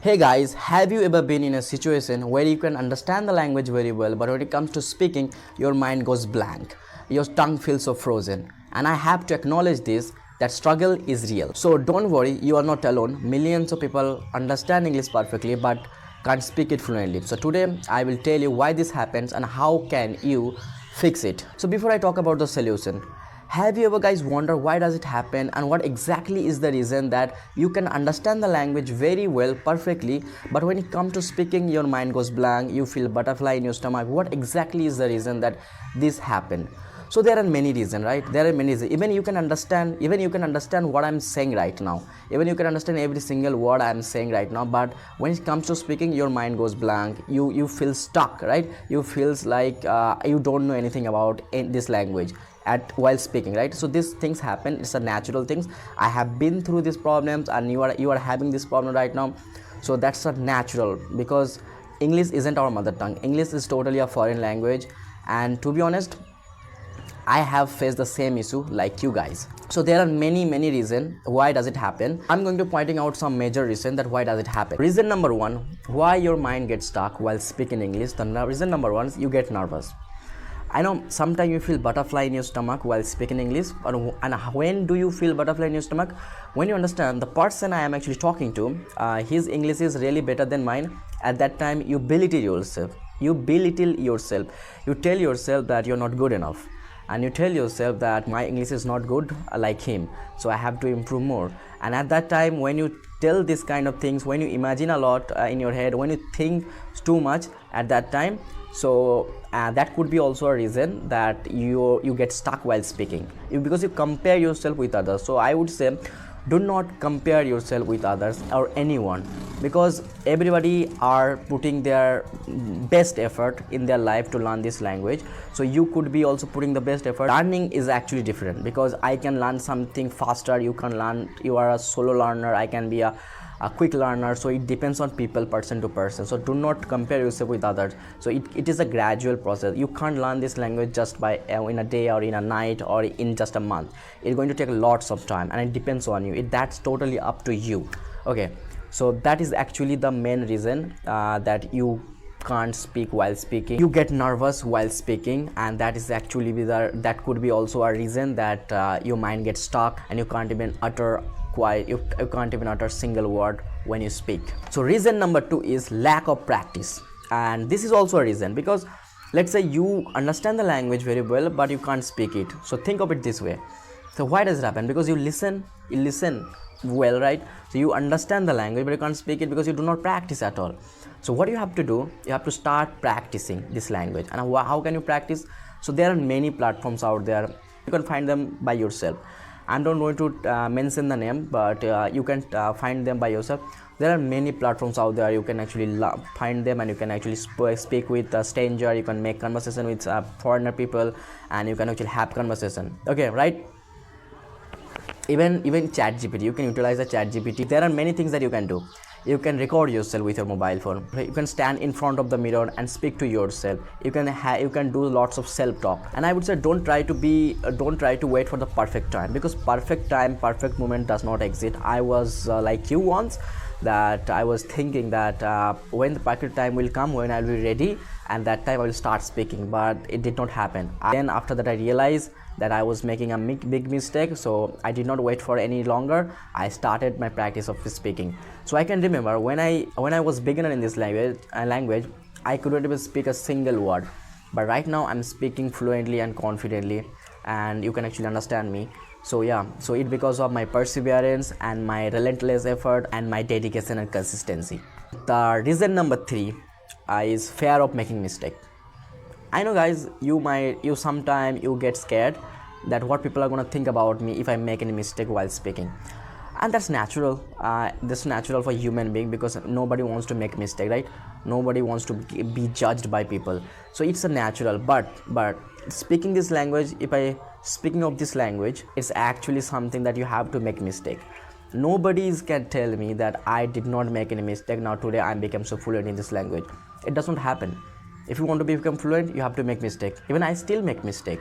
Hey guys, have you ever been in a situation where you can understand the language very well, but when it comes to speaking, your mind goes blank, your tongue feels so frozen? And I have to acknowledge this, that struggle is real. So don't worry, you are not alone. Millions of people understand English perfectly but can't speak it fluently. So today I will tell you why this happens and how can you fix it. So before I talk about the solution, have you ever guys wondered why does it happen and what exactly is the reason that you can understand the language very well perfectly, but when it comes to speaking your mind goes blank, you feel butterfly in your stomach? What exactly is the reason that this happened? So there are many reasons, right? There are many reasons. Even you can understand what I'm saying right now, even you can understand every single word I'm saying right now, but when it comes to speaking your mind goes blank, you feel stuck, right? You feels like you don't know anything about this language at while speaking, right? So these things happen, it's a natural things. I have been through these problems and you are having this problem right now. So that's a natural, because English isn't our mother tongue. English is totally a foreign language, and to be honest, I have faced the same issue like you guys. So there are many reasons why does it happen. I'm going to pointing out some major reason that why does it happen. Reason number one, why your mind gets stuck while speaking English. The reason number one is you get nervous. I know sometimes you feel butterfly in your stomach while speaking English, and when do you feel butterfly in your stomach? When you understand the person I am actually talking to, his English is really better than mine. At that time, you belittle yourself. You tell yourself that you're not good enough, and you tell yourself that my English is not good like him, so I have to improve more. And at that time, when you tell this kind of things, when you imagine a lot in your head, when you think too much at that time, so that could be also a reason that you get stuck while speaking, because you compare yourself with others. So I would say, do not compare yourself with others or anyone, because everybody are putting their best effort in their life to learn this language. So you could be also putting the best effort. Learning is actually different, because I can learn something faster, you can learn, you are a solo learner, I can be a quick learner. So it depends on people, person to person. So do not compare yourself with others. So it is a gradual process. You can't learn this language just by in a day or in a night or in just a month. It's going to take lots of time, and it depends on you. That's totally up to you. Okay, so that is actually the main reason that you can't speak while speaking. You get nervous while speaking, and that is actually that could be also a reason that your mind gets stuck and you can't even utter you can't even utter a single word when you speak. So reason number two is lack of practice, and this is also a reason, because let's say you understand the language very well but you can't speak it. So think of it this way. So why does it happen? Because you listen well, right? So you understand the language but you can't speak it because you do not practice at all. So what you have to do, you have to start practicing this language. And how can you practice? So there are many platforms out there, you can find them by yourself. I'm not going to mention the name, but you can find them by yourself. There are many platforms out there, you can actually find them, and you can actually speak with a stranger, you can make conversation with foreigner people, and you can actually have conversation. Okay, right? Even ChatGPT, you can utilize the ChatGPT. There are many things that you can do. You can record yourself with your mobile phone. You can stand in front of the mirror and speak to yourself. You can do lots of self-talk. And I would say, don't try to wait for the perfect time, because perfect moment does not exist. I was like you once, that I was thinking that when the perfect time will come, when I'll be ready, and that time I will start speaking, but it did not happen. Then after that I realized that I was making a big mistake, so I did not wait for any longer. I started my practice of speaking. So I can remember when I was beginner in this language, I couldn't even speak a single word, but right now I'm speaking fluently and confidently, and you can actually understand me. So yeah, so it because of my perseverance and my relentless effort and my dedication and consistency. The reason number three is fear of making mistake. I know guys, you sometimes you get scared that what people are going to think about me if I make any mistake while speaking, and that's natural. That's natural for human being, because nobody wants to make mistake, right? Nobody wants to be judged by people. So it's a natural, but speaking this language, speaking of this language, it's actually something that you have to make mistake. Nobody can tell me that I did not make any mistake, now today I become so fluent in this language. It doesn't happen. If you want to become fluent, you have to make mistake. Even I still make mistake.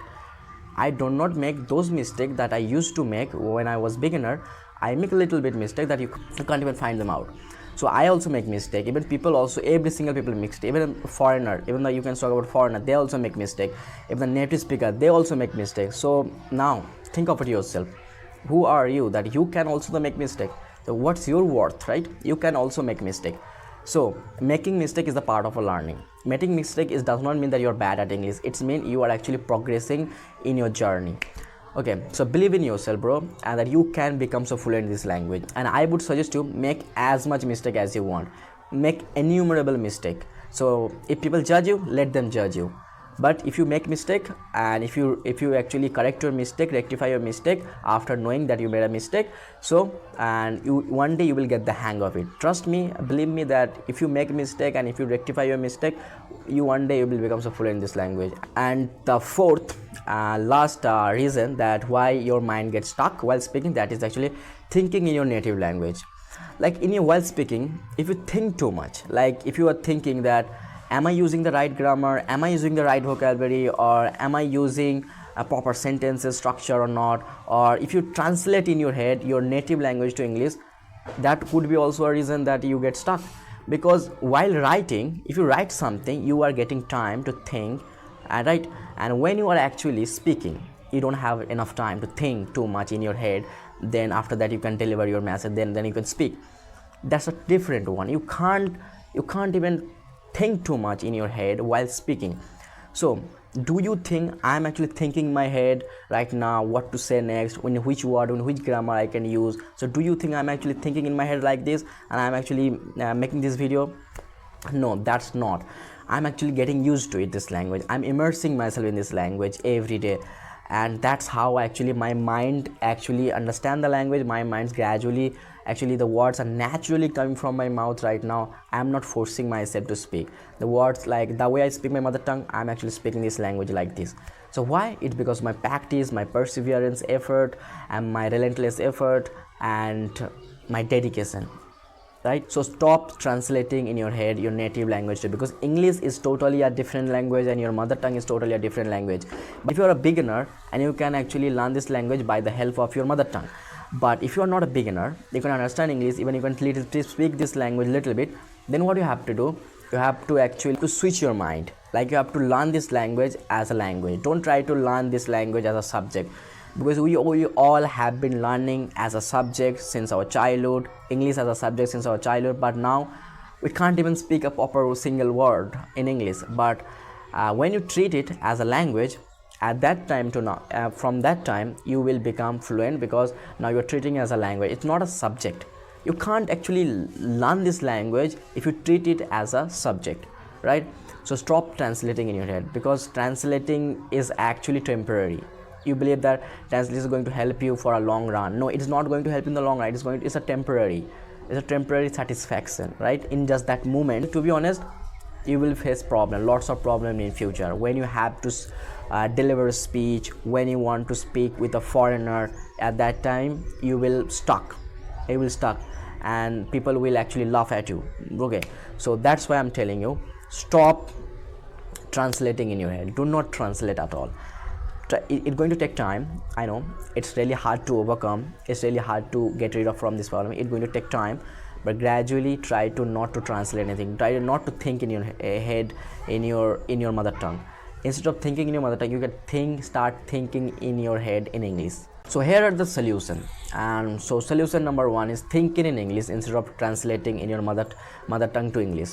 I do not make those mistakes that I used to make when I was beginner. I make a little bit mistake that you can't even find them out. So I also make mistake. Even people also, every single people make mistake. Even a foreigner, even though you can talk about foreigner, they also make mistake. Even the native speaker, they also make mistakes. So now think of it yourself. Who are you that you can also make mistake? So what's your worth, right? You can also make mistake. So making mistake is a part of a learning. Making mistake does not mean that you're bad at English. It's mean you are actually progressing in your journey. Okay, so believe in yourself, bro, and that you can become so fluent in this language. And I would suggest you make as much mistake as you want. Make innumerable mistake. So if people judge you, let them judge you. But if you make mistake, and if you actually correct your mistake, rectify your mistake after knowing that you made a mistake, so and you one day you will get the hang of it. Trust me, believe me, that if you make mistake and if you rectify your mistake, you one day you will become so fluent in this language. And the fourth last reason that why your mind gets stuck while speaking, that is actually thinking in your native language. Like in your while speaking, if you think too much, like if you are thinking that am I using the right grammar, am I using the right vocabulary, or am I using a proper sentences structure or not, or if you translate in your head your native language to English, that could be also a reason that you get stuck. Because while writing, if you write something, you are getting time to think, right? And when you are actually speaking, you don't have enough time to think too much in your head. Then after that you can deliver your message, then you can speak. That's a different one. You can't even think too much in your head while speaking. So do you think I'm actually thinking in my head right now what to say next, in which word, in which grammar I can use? So do you think I'm actually thinking in my head like this and I'm actually making this video? No, that's not. I'm actually getting used to it, this language. I'm immersing myself in this language every day, and that's how actually my mind actually understand the language. My mind's gradually, actually the words are naturally coming from my mouth right now. I'm not forcing myself to speak the words. Like the way I speak my mother tongue, I'm actually speaking this language like this. So why? It's because my practice, my perseverance effort, and my relentless effort, and my dedication, right? So stop translating in your head your native language too, because English is totally a different language and your mother tongue is totally a different language. But if you're a beginner, and you can actually learn this language by the help of your mother tongue. But if you are not a beginner, you can understand English, even you can speak this language a little bit, then what you have to do, you have to actually switch your mind. Like you have to learn this language as a language. Don't try to learn this language as a subject, because we all have been learning as a subject since our childhood, English as a subject since our childhood, but now we can't even speak a proper single word in English. But when you treat it as a language, at that time to now, from that time you will become fluent, because now you're treating it as a language. It's not a subject. You can't actually learn this language if you treat it as a subject, right? So stop translating in your head, because translating is actually temporary. You believe that translation is going to help you for a long run. No, it is not going to help in the long run. It's a temporary satisfaction, right? In just that moment. To be honest, you will face lots of problem in future when you have to deliver a speech, when you want to speak with a foreigner. At that time you will stuck, and people will actually laugh at you. Okay, so that's why I'm telling you, stop translating in your head. Do not translate at all. It's going to take time. I know it's really hard to overcome, it's really hard to get rid of from this problem. It's going to take time, but gradually try to not to translate anything. Try not to think in your head in your mother tongue. Instead of thinking in your mother tongue, you can start thinking in your head in English. So here are the solution. And so solution number 1 is thinking in English instead of translating in your mother tongue to English.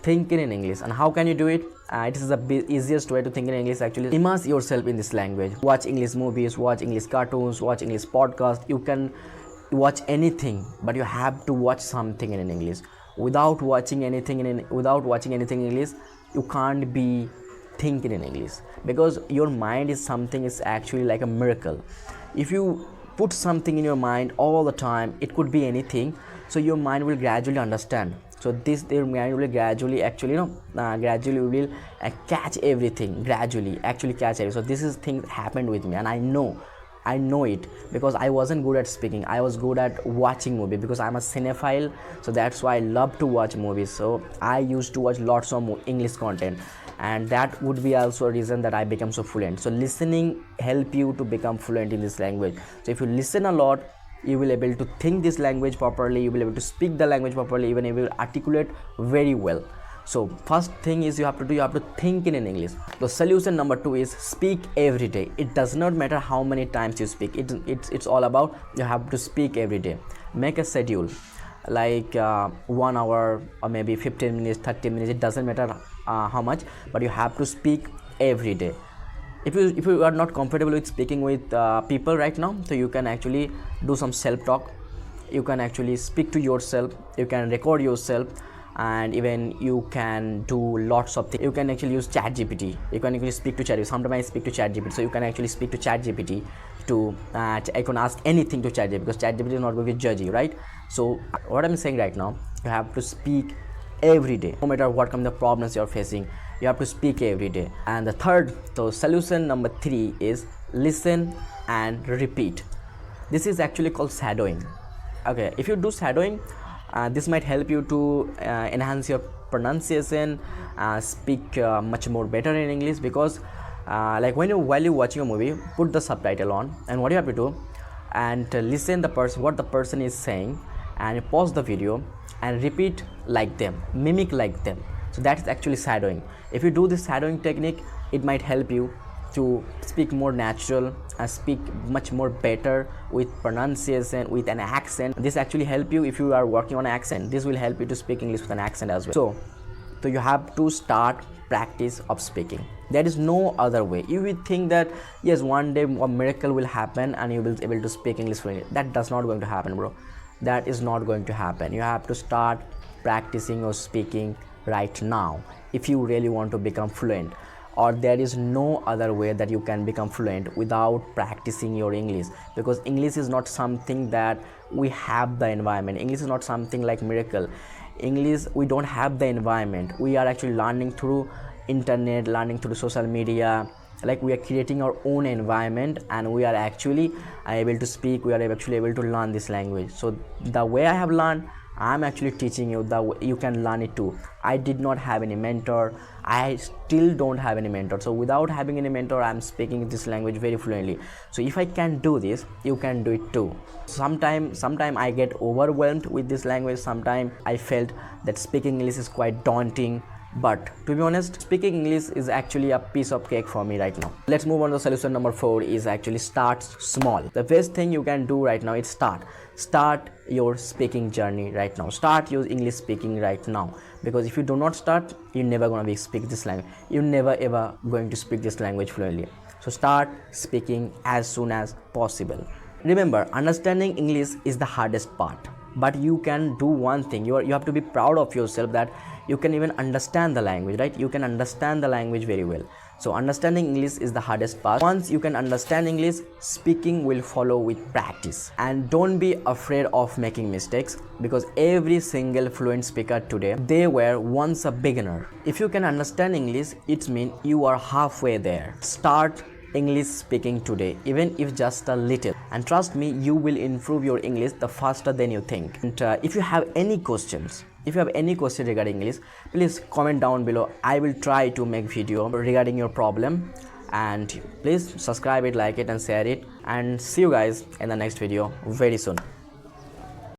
Thinking in English. And how can you do it? It is the easiest way to think in English. Actually, immerse yourself in this language. Watch English movies, watch English cartoons, watch English podcasts. You can watch anything, but you have to watch something in English. Without watching anything in English, you can't be thinking in English, because your mind is something is actually like a miracle. If you put something in your mind all the time, it could be anything, so your mind will gradually understand. So their mind will gradually gradually will catch everything, so this is thing happened with me, and I know it, because I wasn't good at speaking. I was good at watching movie, because I'm a cinephile, so that's why I love to watch movies. So I used to watch lots of English content, and that would be also a reason that I become so fluent. So listening help you to become fluent in this language. So if you listen a lot, you will able to think this language properly, you will able to speak the language properly, even you will articulate very well. So first thing is you have to think in English. The solution number 2 is speak every day. It does not matter how many times you speak. It's all about you have to speak every day. Make a schedule like 1 hour or maybe 15 minutes, 30 minutes. It doesn't matter how much, but you have to speak every day. If you are not comfortable with speaking with people right now, so you can actually do some self-talk. You can actually speak to yourself. You can record yourself, and even you can do lots of things. You can actually use ChatGPT. You can actually speak to ChatGPT. Sometimes I speak to ChatGPT, so you can actually speak to ChatGPT to I can ask anything to ChatGPT, because ChatGPT is not going to judge you, right? So what I'm saying right now, you have to speak every day, no matter what kind of problems you're facing. You have to speak every day. And the third, so solution number 3 is listen and repeat. This is actually called shadowing. Okay, if you do shadowing, this might help you to enhance your pronunciation, speak much more better in English, because like while you're watching a movie, put the subtitle on, and what you have to do, and listen what the person is saying, and pause the video and repeat like them, mimic like them. So that's actually shadowing. If you do this shadowing technique, it might help you to speak more natural and speak much more better with pronunciation, with an accent. This actually help you if you are working on an accent. This will help you to speak English with an accent as well. So you have to start practice of speaking. There is no other way. You will think that yes, one day a miracle will happen and you will be able to speak English fluently. That does not going to happen, bro. That is not going to happen. You have to start practicing or speaking right now if you really want to become fluent. Or there is no other way that you can become fluent without practicing your English, because English is not something that we have the environment. English is not something like miracle. English, we don't have the environment. We are actually learning through internet, learning through social media. Like we are creating our own environment, and we are actually able to speak. We are actually able to learn this language. So the way I have learned, I'm actually teaching you that you can learn it too. I did not have any mentor. I still don't have any mentor. So without having any mentor, I'm speaking this language very fluently. So if I can do this, you can do it too. Sometime I get overwhelmed with this language. Sometime I felt that speaking English is quite daunting. But to be honest, speaking English is actually a piece of cake for me right now. Let's move on to solution number 4 is actually start small. The best thing you can do right now is start your speaking journey right now. Start your English speaking right now, because if you do not start, you're never going to speak this language. You're never ever going to speak this language fluently. So start speaking as soon as possible. Remember, understanding English is the hardest part, but you can do one thing. You have to be proud of yourself that you can even understand the language, right? You can understand the language very well. So understanding English is the hardest part. Once you can understand English, speaking will follow with practice. And don't be afraid of making mistakes, because every single fluent speaker today, they were once a beginner. If you can understand English, it means you are halfway there. Start English speaking today, even if just a little, and trust me, you will improve your English the faster than you think. And if you have any questions regarding English, please comment down below. I will try to make video regarding your problem, and please subscribe it, like it, and share it, and see you guys in the next video very soon.